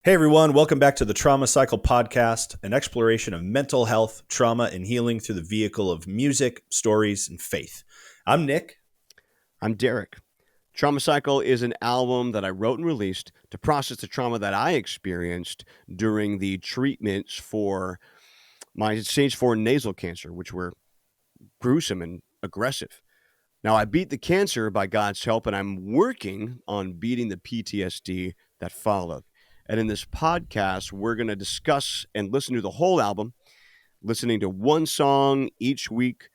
Hey everyone, welcome back to the Trauma Cycle podcast, an exploration of mental health, trauma, and healing through the vehicle of music, stories, and faith. I'm Nick. I'm Derek. Trauma Cycle is an album that I wrote and released to process the trauma that I experienced during the treatments for my stage 4 nasal cancer, which were gruesome and aggressive. Now, I beat the cancer by God's help, and I'm working on beating the PTSD that followed. And in this podcast, we're going to discuss and listen to the whole album, listening to one song each week,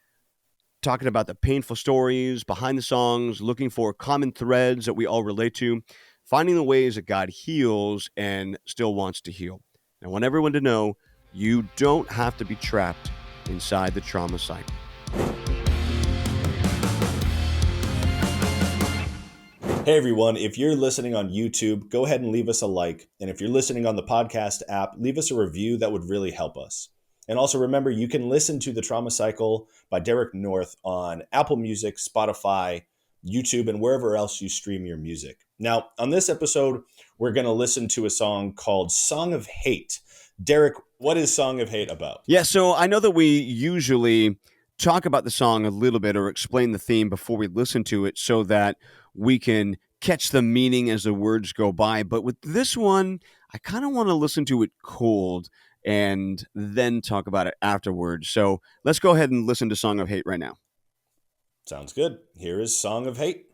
talking about the painful stories behind the songs, looking for common threads that we all relate to, finding the ways that God heals and still wants to heal. I want everyone to know you don't have to be trapped inside the trauma cycle. Hey everyone, if you're listening on YouTube, go ahead and leave us a like. And if you're listening on the podcast app, leave us a review. That would really help us. And also remember, you can listen to The Trauma Cycle by Derek North on Apple Music, Spotify, YouTube, and wherever else you stream your music. Now, on this episode, we're going to listen to a song called Song of Hate. Derek, what is Song of Hate about? Yeah, so I know that we usually talk about the song a little bit or explain the theme before we listen to it so that we can catch the meaning as the words go by. But with this one, I kind of want to listen to it cold and then talk about it afterwards. So let's go ahead and listen to Song of Hate right now. Sounds good. Here is Song of Hate.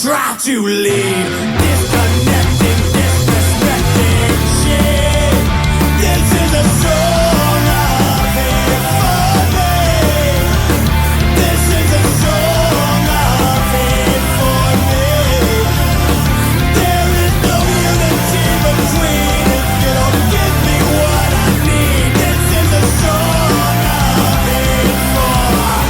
Try to leave disconnecting, disrespecting shit. This is a song of hate for me. This is a song of hate for me. There is no unity between if you don't give me what I need. This is a song of hate for me.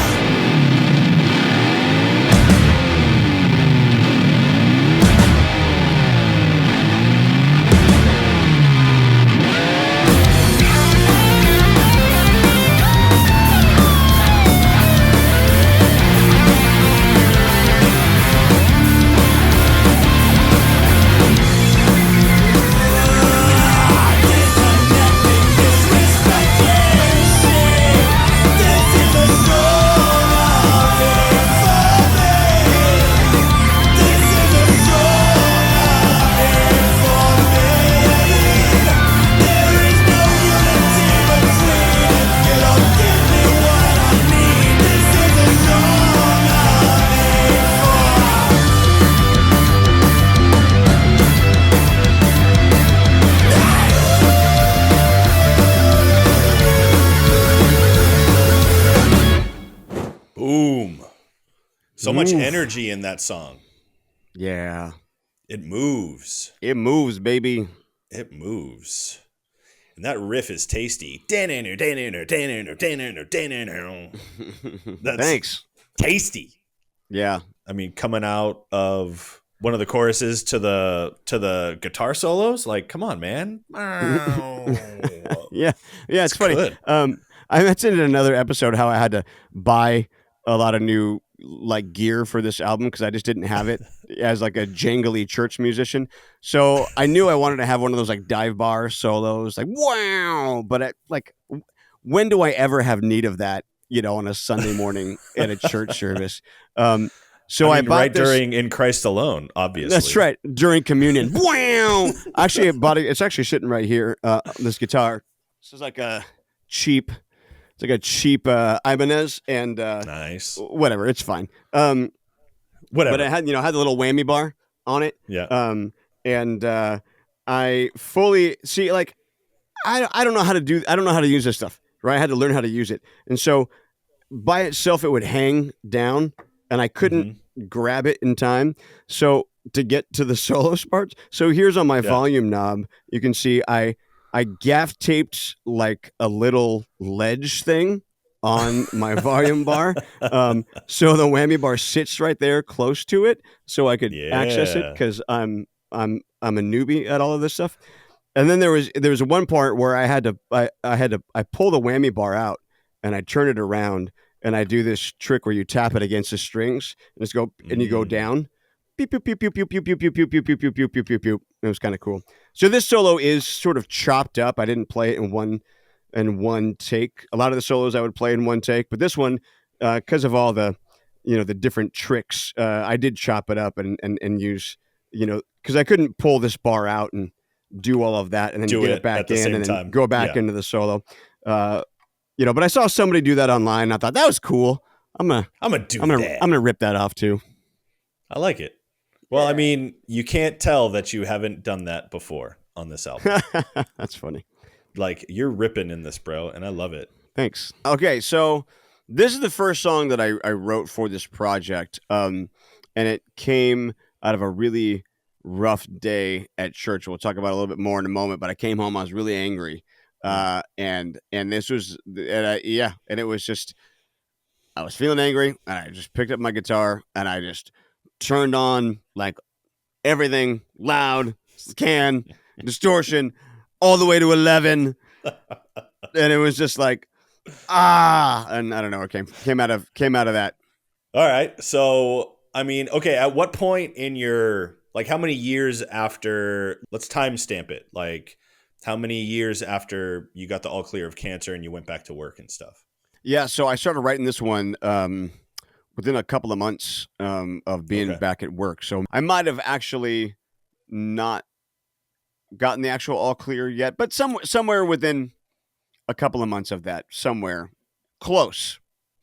So much energy in that song. Yeah. It moves. It moves, baby. It moves. And that riff is tasty. That's Thanks. tasty. Yeah. I mean, coming out of one of the choruses to the guitar solos, like, come on, man. Yeah. It's funny. Good. I mentioned in another episode how I had to buy a lot of new like gear for this album because I just didn't have it as like a jangly church musician. So I knew I wanted to have one of those like dive bar solos, like wow. But when do I ever have need of that? On a Sunday morning at a church service. So I bought right this during In Christ Alone, obviously. That's right. During communion. Wow. Actually, I bought it. It's actually sitting right here. This guitar. This is like a cheap. It's like a cheap Ibanez, and nice. Whatever. It's fine. Whatever. But it had had the little whammy bar on it. Yeah. And I fully see like I don't know how to do. I don't know how to use this stuff. Right. I had to learn how to use it, and so by itself it would hang down, and I couldn't grab it in time. So to get to the solo parts. So here's on my volume knob. You can see I gaff taped like a little ledge thing on my volume bar. So the whammy bar sits right there close to it so I could access it because I'm a newbie at all of this stuff. And then there was one part where I pull the whammy bar out and I turn it around and I do this trick where you tap it against the strings and and you go down. Pew, pew, pew, pew, pew, pew, pew, pew, pew, pew, pew, pew, pew, pew, pew, pew. It was kind of cool. So this solo is sort of chopped up. I didn't play it in one take. A lot of the solos I would play in one take, but this one, because of all the, the different tricks, I did chop it up and use, because I couldn't pull this bar out and do all of that and then get it back in and then go back into the solo. But I saw somebody do that online. And I thought that was cool. I'm gonna rip that off too. I like it. Well, I mean, you can't tell that you haven't done that before on this album. That's funny. Like, you're ripping in this, bro, and I love it. Thanks. Okay, so this is the first song that I wrote for this project, and it came out of a really rough day at church. We'll talk about it a little bit more in a moment, but I came home, I was really angry, and this was, and it was just, I was feeling angry, and I just picked up my guitar, and I just turned on like everything loud, distortion, all the way to 11, and it was just like and I don't know, it came out of that. All right, so I mean, okay, at what point in your, like, how many years after? Let's timestamp it. Like, how many years after you got the all clear of cancer and you went back to work and stuff? Yeah, so I started writing this one within a couple of months of being back at work. So I might have actually not gotten the actual all clear yet, but somewhere within a couple of months of that, somewhere close.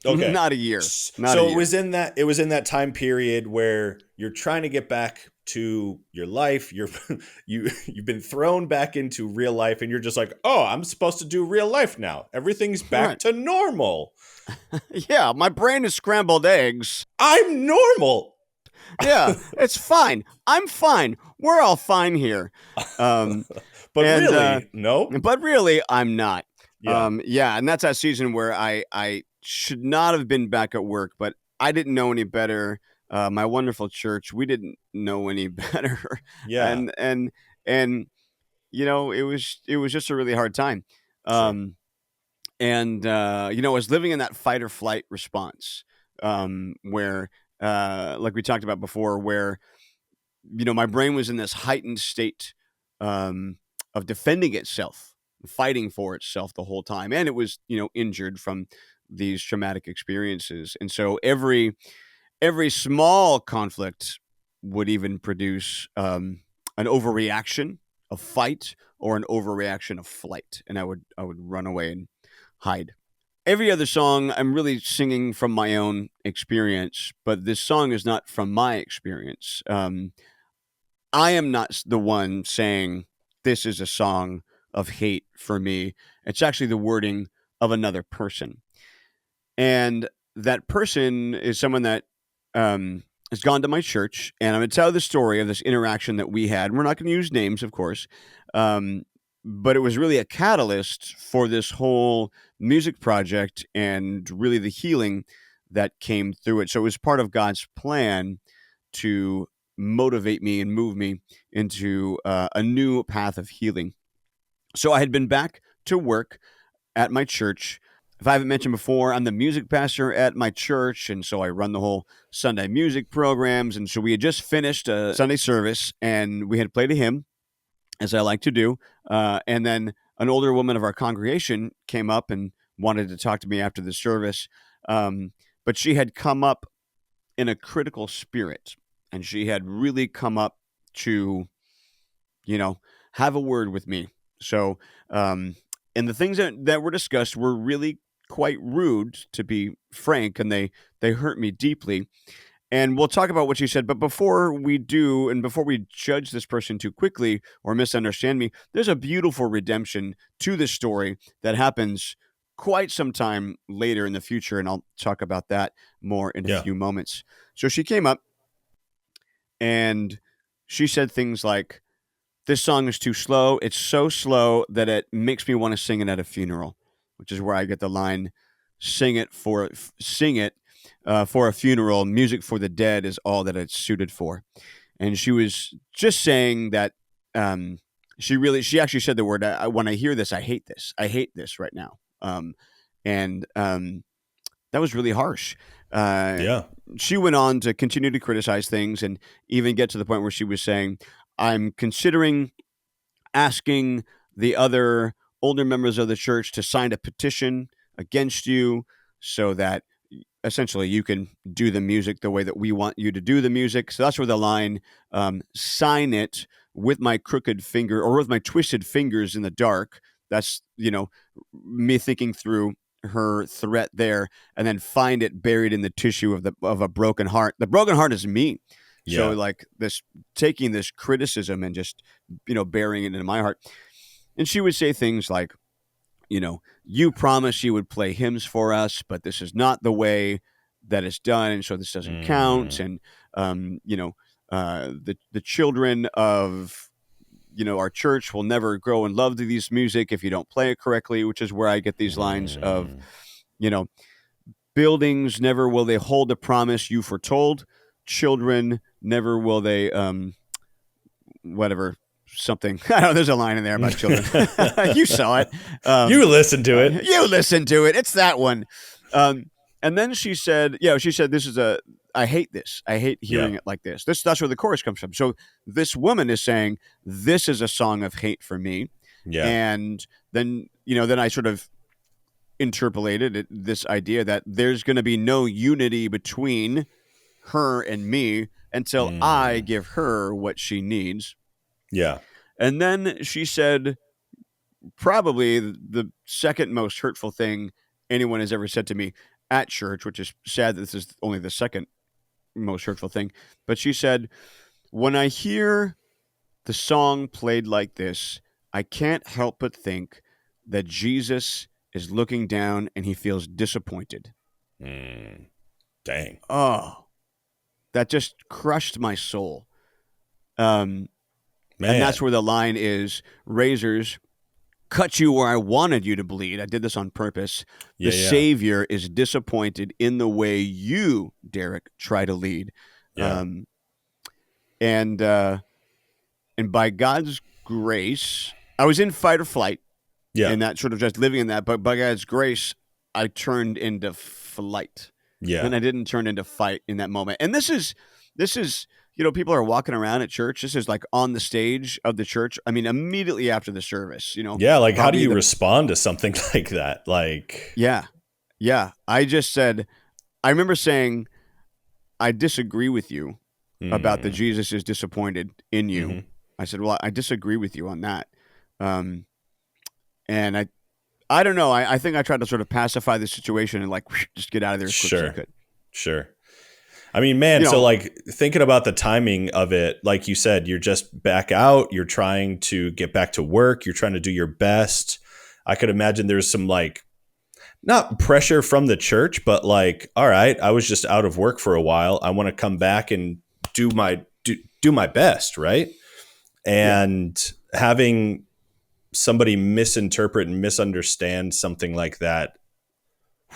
Okay. Not a year. It was in that time period where you're trying to get back to your life. You've been thrown back into real life and you're just like, oh, I'm supposed to do real life now. Everything's back to normal. Yeah, my brain is scrambled eggs. I'm normal. Yeah, it's fine. I'm fine. We're all fine here. But really, no. But really, I'm not. Yeah. And that's that season where I should not have been back at work, but I didn't know any better. My wonderful church, we didn't know any better. Yeah. And it was just a really hard time. Sure. I was living in that fight or flight response, where, like we talked about before, where, my brain was in this heightened state, of defending itself, fighting for itself the whole time. And it was, injured from these traumatic experiences. And so every small conflict would even produce, an overreaction of fight or an overreaction of flight. And I would run away and hide. Every other song I'm really singing from my own experience, but this song is not from my experience. I am not the one saying this is a song of hate for me. It's actually the wording of another person. And that person is someone that has gone to my church, and I'm going to tell the story of this interaction that we had. We're not going to use names, of course, but it was really a catalyst for this whole music project and really the healing that came through it. So it was part of God's plan to motivate me and move me into a new path of healing. So I had been back to work at my church. If I haven't mentioned before, I'm the music pastor at my church, and so I run the whole Sunday music programs. And so we had just finished a Sunday service, and we had played a hymn, as I like to do. And then an older woman of our congregation came up and wanted to talk to me after the service. But she had come up in a critical spirit, and she had really come up to, have a word with me. So, and the things that were discussed were really quite rude, to be frank, and they hurt me deeply. And we'll talk about what she said. But before we do, and before we judge this person too quickly or misunderstand me, there's a beautiful redemption to this story that happens quite some time later in the future. And I'll talk about that more in a few moments. So she came up and she said things like, "This song is too slow. It's so slow that it makes me want to sing it at a funeral," which is where I get the line, sing it for a funeral. Music for the dead is all that it's suited for. And she was just saying that she actually said the word, when I hear this, I hate this. I hate this right now. And that was really harsh. She went on to continue to criticize things and even get to the point where she was saying, "I'm considering asking the other older members of the church to sign a petition against you so that essentially you can do the music the way that we want you to do the music." So that's where the line, "sign it with my crooked finger or with my twisted fingers in the dark." That's, me thinking through her threat there, and then "find it buried in the tissue of a broken heart." The broken heart is me. So like this, taking this criticism and just, burying it into my heart. And she would say things like, "You promised you would play hymns for us, but this is not the way that it's done. And so this doesn't count." And, the children of, our church will never grow in love to these music if you don't play it correctly, which is where I get these lines of, "Buildings, never will they hold the promise you foretold. Children, never will they," whatever, something. I don't know. There's a line in there about children. You saw it. You listened to it. You listened to it. It's that one. And then she said, "This is I hate this. I hate hearing it like this." That's where the chorus comes from. So this woman is saying, this is a song of hate for me. Yeah. And then, then I sort of interpolated this idea that there's going to be no unity between her and me until I give her what she needs. Yeah. And then she said probably the second most hurtful thing anyone has ever said to me at church, which is sad that this is only the second most hurtful thing. But she said, "When I hear the song played like this, I can't help but think that Jesus is looking down and he feels disappointed." Dang. Oh, that just crushed my soul. Man. And that's where the line is, "Razors cut you where I wanted you to bleed. I did this on purpose. The Savior is disappointed in the way you, Derek, try to lead." Yeah. And by God's grace, I was in fight or flight. Yeah. And that sort of just living in that. But by God's grace, I turned into flight. Yeah. And I didn't turn into fight in that moment. And this is, people are walking around at church. This is like on the stage of the church. I mean, immediately after the service, Yeah. Like, how do you respond to something like that? Like, yeah. I just said, I remember saying, "I disagree with you about the Jesus is disappointed in you." Mm-hmm. I said, "Well, I disagree with you on that." And I don't know. I think I tried to sort of pacify the situation and like just get out of there as quick as I could. Sure. I mean, man, so like thinking about the timing of it, like you said, you're just back out, you're trying to get back to work, you're trying to do your best. I could imagine there's some like not pressure from the church, but like, all right, I was just out of work for a while. I want to come back and do my best, right? And having somebody misinterpret and misunderstand something like that,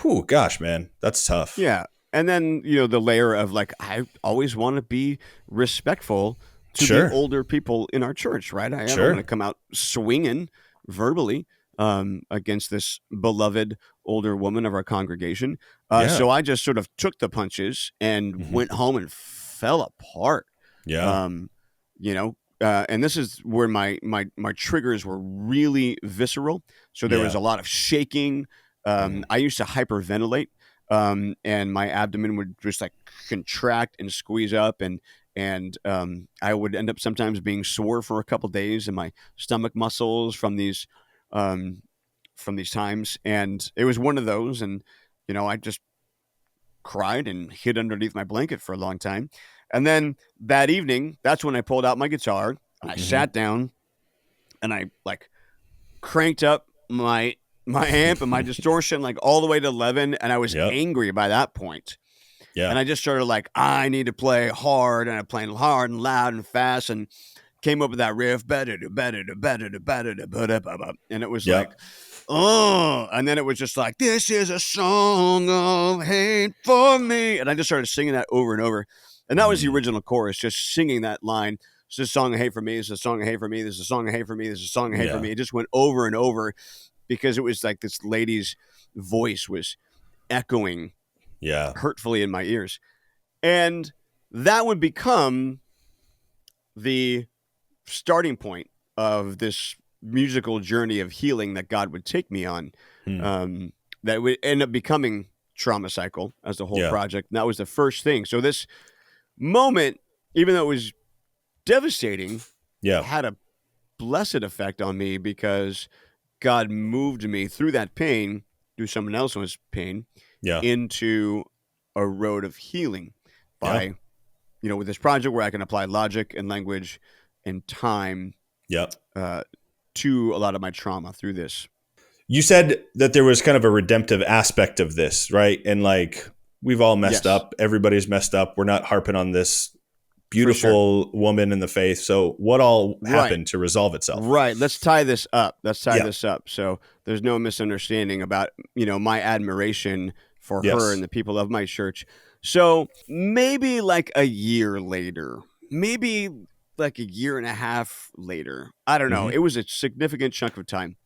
whew, gosh, man, that's tough. Yeah. And then, you know, the layer of like, I always want to be respectful to the older people in our church, right? I don't want to come out swinging verbally against this beloved older woman of our congregation. So I just sort of took the punches and went home and fell apart. Yeah. You know, and this is where my triggers were really visceral. So there was a lot of shaking. I used to hyperventilate. And my abdomen would just like contract and squeeze up, and I would end up sometimes being sore for a couple days in my stomach muscles from these times. And it was one of those, and you know, I just cried and hid underneath my blanket for a long time. And then that evening, that's when I pulled out my guitar and I sat down and I like cranked up my amp and my distortion like all the way to 11, and I was angry by that point. Yeah. And I just started like, I need to play hard, and I'm playing hard and loud and fast, and came up with that riff, and it was like, oh, and then it was just like, this is a song of hate for me, and I just started singing that over and over, and that was the original chorus, just singing that line. This is a song of hate for me. This is a song of hate for me. This is a song of hate for me. This is a song of hate for me. It just went over and over, because it was like this lady's voice was echoing hurtfully in my ears. And that would become the starting point of this musical journey of healing that God would take me on. That would end up becoming Trauma Cycle as the whole project. And that was the first thing. So this moment, even though it was devastating, had a blessed effect on me, because God moved me through that pain, through someone else's pain, into a road of healing by, you know, with this project where I can apply logic and language and time to a lot of my trauma through this. You said that there was kind of a redemptive aspect of this, right? And like, we've all messed up. Everybody's messed up. We're not harping on this beautiful woman in the faith. So what all happened to resolve itself? Right. Let's tie this up. So there's no misunderstanding about, you know, my admiration for her and the people of my church. So maybe like a year later, maybe like a year and a half later, I don't know. It was a significant chunk of time.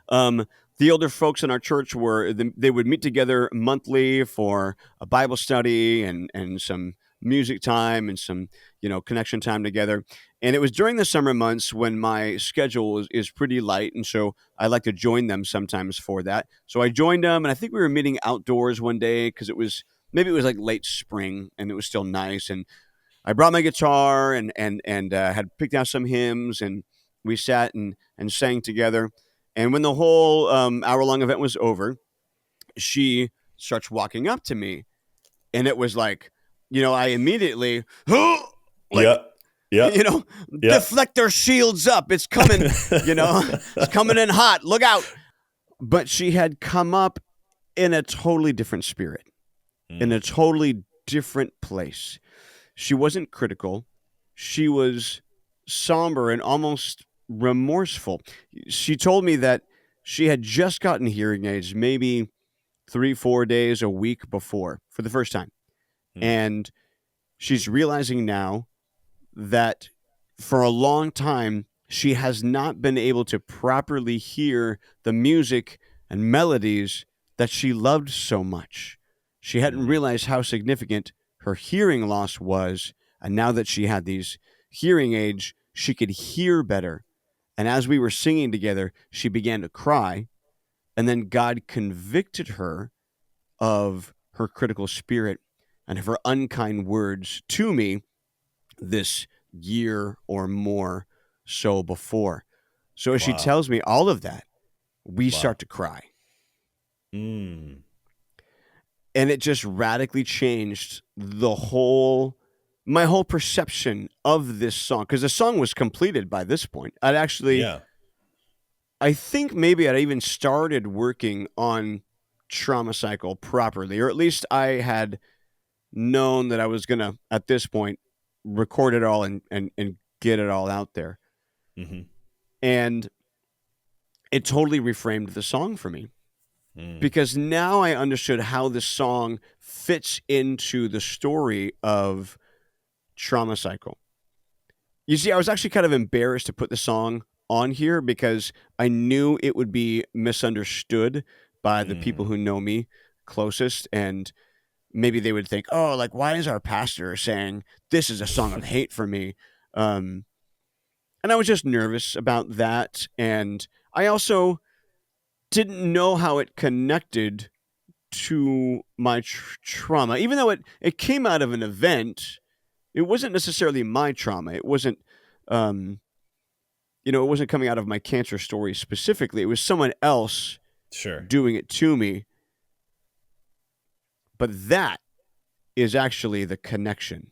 The older folks in our church they would meet together monthly for a Bible study and some music time and some, you know, connection time together. And it was during the summer months when my schedule is pretty light. And so I like to join them sometimes for that. So I joined them, and I think we were meeting outdoors one day, because it was like late spring and it was still nice. And I brought my guitar and had picked out some hymns, and we sat and sang together. And when the whole hour-long event was over, she starts walking up to me, and it was like, you know, I immediately, deflect their shields up. It's coming, you know, it's coming in hot. Look out. But she had come up in a totally different spirit, in a totally different place. She wasn't critical. She was somber and almost remorseful. She told me that she had just gotten hearing aids maybe 3-4 days a week before for the first time. And she's realizing now that for a long time, she has not been able to properly hear the music and melodies that she loved so much. She hadn't realized how significant her hearing loss was. And now that she had these hearing aids, she could hear better. And as we were singing together, she began to cry. And then God convicted her of her critical spirit and of her unkind words to me this year or more so before. So as she tells me all of that, we start to cry. And it just radically changed my whole perception of this song. Because the song was completed by this point. I'd actually, I think maybe I'd even started working on trauma cycle properly, or at least I had known that I was going to, at this point, record it all and get it all out there. Mm-hmm. And it totally reframed the song for me. Mm. Because now I understood how the song fits into the story of Trauma Cycle. You see, I was actually kind of embarrassed to put the song on here because I knew it would be misunderstood by the people who know me closest, and maybe they would think, oh, like, why is our pastor saying this is a song of hate for me? And I was just nervous about that. And I also didn't know how it connected to my trauma. Even though it came out of an event, it wasn't necessarily my trauma. It wasn't, it wasn't coming out of my cancer story specifically. It was someone else Sure. doing it to me. But that is actually the connection.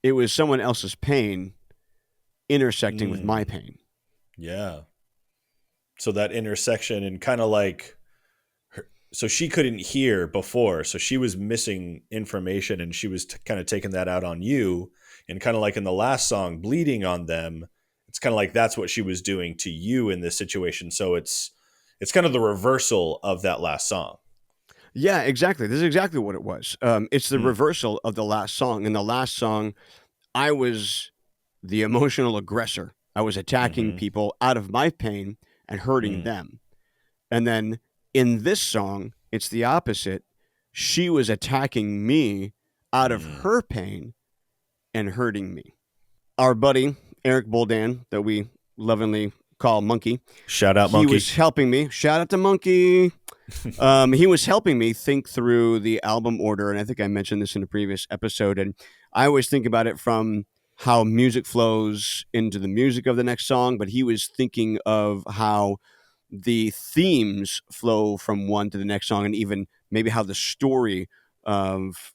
It was someone else's pain intersecting with my pain. Yeah. So that intersection, and kind of like, so she couldn't hear before, so she was missing information, and she was kind of taking that out on you, and kind of like in the last song, bleeding on them. It's kind of like that's what she was doing to you in this situation. So it's kind of the reversal of that last song. Yeah, exactly. This is exactly what it was. It's the reversal of the last song. In the last song, I was the emotional aggressor. I was attacking people out of my pain and hurting them. And then in this song, it's the opposite. She was attacking me out of her pain and hurting me. Our buddy, Eric Boldan, that we lovingly call Monkey. Shout out, He Monkey. was helping me. Shout out to Monkey. He was helping me think through the album order. And I think I mentioned this in a previous episode. And I always think about it from how music flows into the music of the next song. But he was thinking of how the themes flow from one to the next song, and even maybe how the story of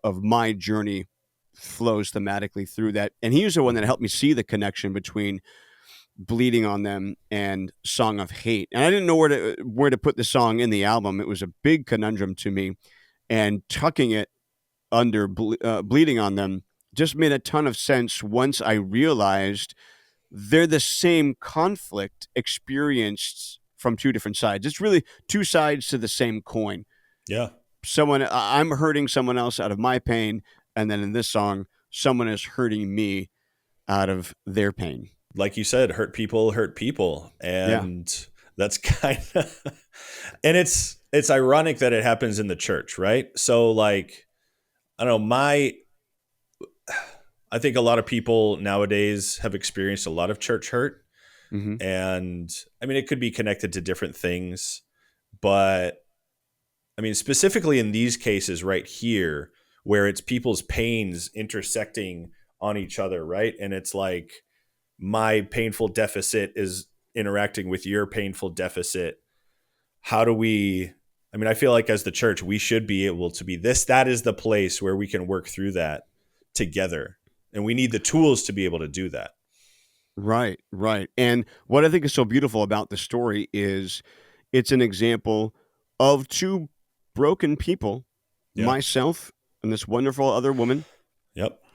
my journey flows thematically through that. And he was the one that helped me see the connection between Bleeding on Them and Song of Hate. And I didn't know where to put the song in the album. It was a big conundrum to me, and tucking it under Bleeding on Them just made a ton of sense once I realized they're the same conflict experienced from two different sides. It's really two sides to the same coin. Yeah. I'm hurting someone else out of my pain, and then in this song, someone is hurting me out of their pain. Like you said, hurt people. And that's kind of, and it's ironic that it happens in the church, right? So like, I don't know, I think a lot of people nowadays have experienced a lot of church hurt. And I mean, it could be connected to different things, but I mean, specifically in these cases right here, where it's people's pains intersecting on each other, right? And it's like, my painful deficit is interacting with your painful deficit. How do we, I mean, I feel like as the church, we should be able to be that is the place where we can work through that together. And we need the tools to be able to do that. Right. And what I think is so beautiful about the story is it's an example of two broken people, myself and this wonderful other woman,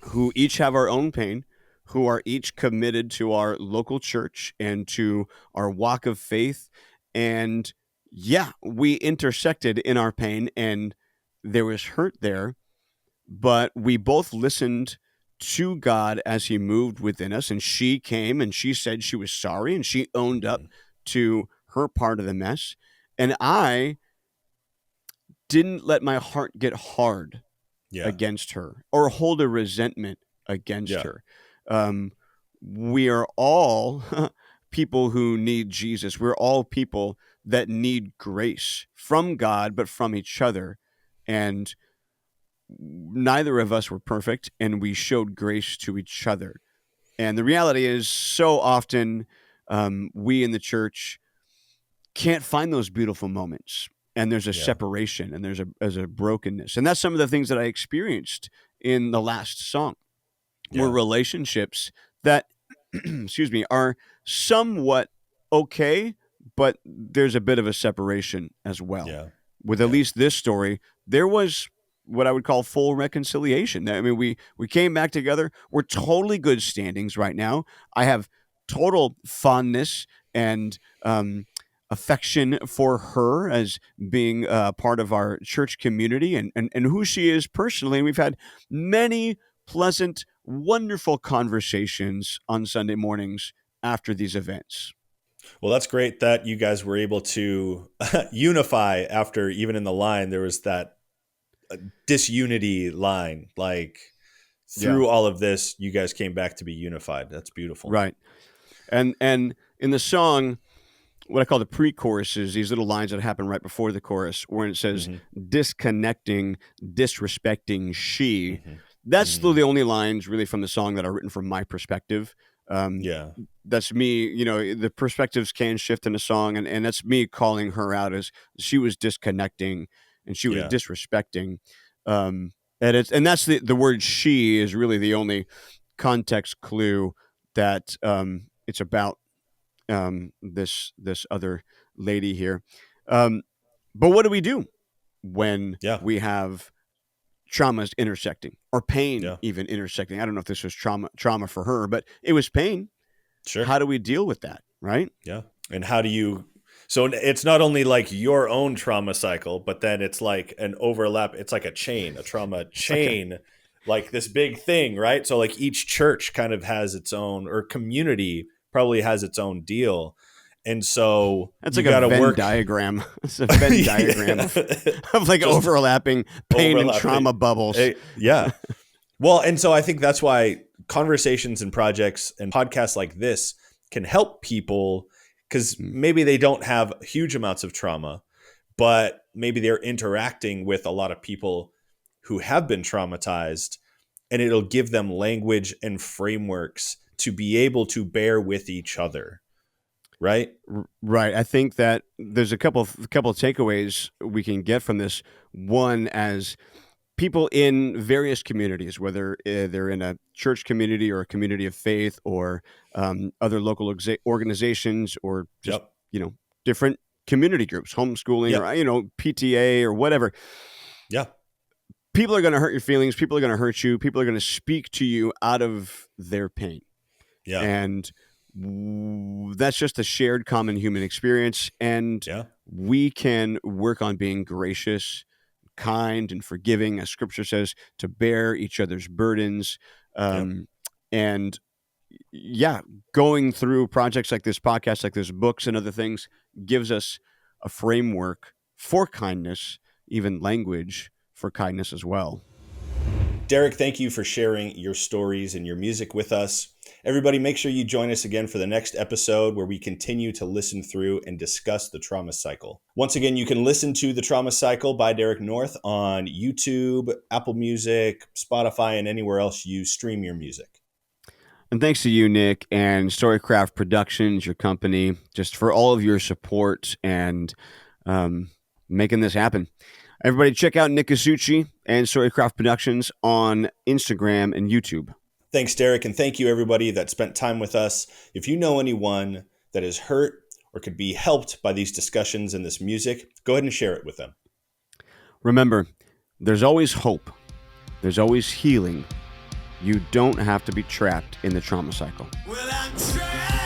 who each have our own pain, who are each committed to our local church and to our walk of faith. And we intersected in our pain, and there was hurt there, but we both listened to God as he moved within us. And she came and she said she was sorry, and she owned up to her part of the mess. And I didn't let my heart get hard against her or hold a resentment against her. We are all people who need Jesus. We're all people that need grace from God, but from each other. And neither of us were perfect, and we showed grace to each other. And the reality is, so often we in the church can't find those beautiful moments, and there's a separation, and there's a brokenness. And that's some of the things that I experienced in the last song. Were relationships that, excuse me, are somewhat okay, but there's a bit of a separation as well. Yeah. With at least this story, there was what I would call full reconciliation. I mean, we came back together. We're totally good standings right now. I have total fondness and affection for her as being part of our church community and who she is personally. And we've had many pleasant, wonderful conversations on Sunday mornings after these events. Well, that's great that you guys were able to unify after, even in the line, there was that disunity line. Like through all of this, you guys came back to be unified. That's beautiful. Right. And in the song, what I call the pre-choruses, these little lines that happen right before the chorus, where it says disconnecting, disrespecting she. That's the only lines really from the song that are written from my perspective. That's me, you know, the perspectives can shift in a song, and that's me calling her out as she was disconnecting and she was disrespecting. And that's the word she is really the only context clue that it's about this other lady here. But what do we do when we have traumas intersecting or pain even intersecting? I don't know if this was trauma for her, but it was pain. Sure. How do we deal with that? Right. Yeah. And how do you, so it's not only like your own trauma cycle, but then it's like an overlap. It's like a chain, a trauma chain, like this big thing, right? So like each church kind of has its own, or community probably has its own deal. And so that's like a Venn diagram. It's a Venn diagram of like overlapping pain and trauma bubbles. Yeah. Well, and so I think that's why conversations and projects and podcasts like this can help people, because maybe they don't have huge amounts of trauma, but maybe they're interacting with a lot of people who have been traumatized, and it'll give them language and frameworks to be able to bear with each other. Right. Right. I think that there's a couple of takeaways we can get from this. One, as people in various communities, whether they're in a church community or a community of faith or other local organizations or just, different community groups, homeschooling or, PTA or whatever. Yeah. People are going to hurt your feelings. People are going to hurt you. People are going to speak to you out of their pain. Yeah. And that's just a shared common human experience. And we can work on being gracious, kind, and forgiving, as scripture says, to bear each other's burdens. And going through projects like this, podcasts like this, books and other things gives us a framework for kindness, even language for kindness as well. Derek, thank you for sharing your stories and your music with us. Everybody, make sure you join us again for the next episode where we continue to listen through and discuss the trauma cycle. Once again, you can listen to The Trauma Cycle by Derek North on YouTube, Apple Music, Spotify, and anywhere else you stream your music. And thanks to you, Nick, and Storycraft Productions, your company, just for all of your support and making this happen. Everybody check out Nick Casucci and Storycraft Productions on Instagram and YouTube. Thanks, Derek, and thank you, everybody that spent time with us. If you know anyone that is hurt or could be helped by these discussions and this music, go ahead and share it with them. Remember, there's always hope. There's always healing. You don't have to be trapped in the trauma cycle. Well, I'm trapped.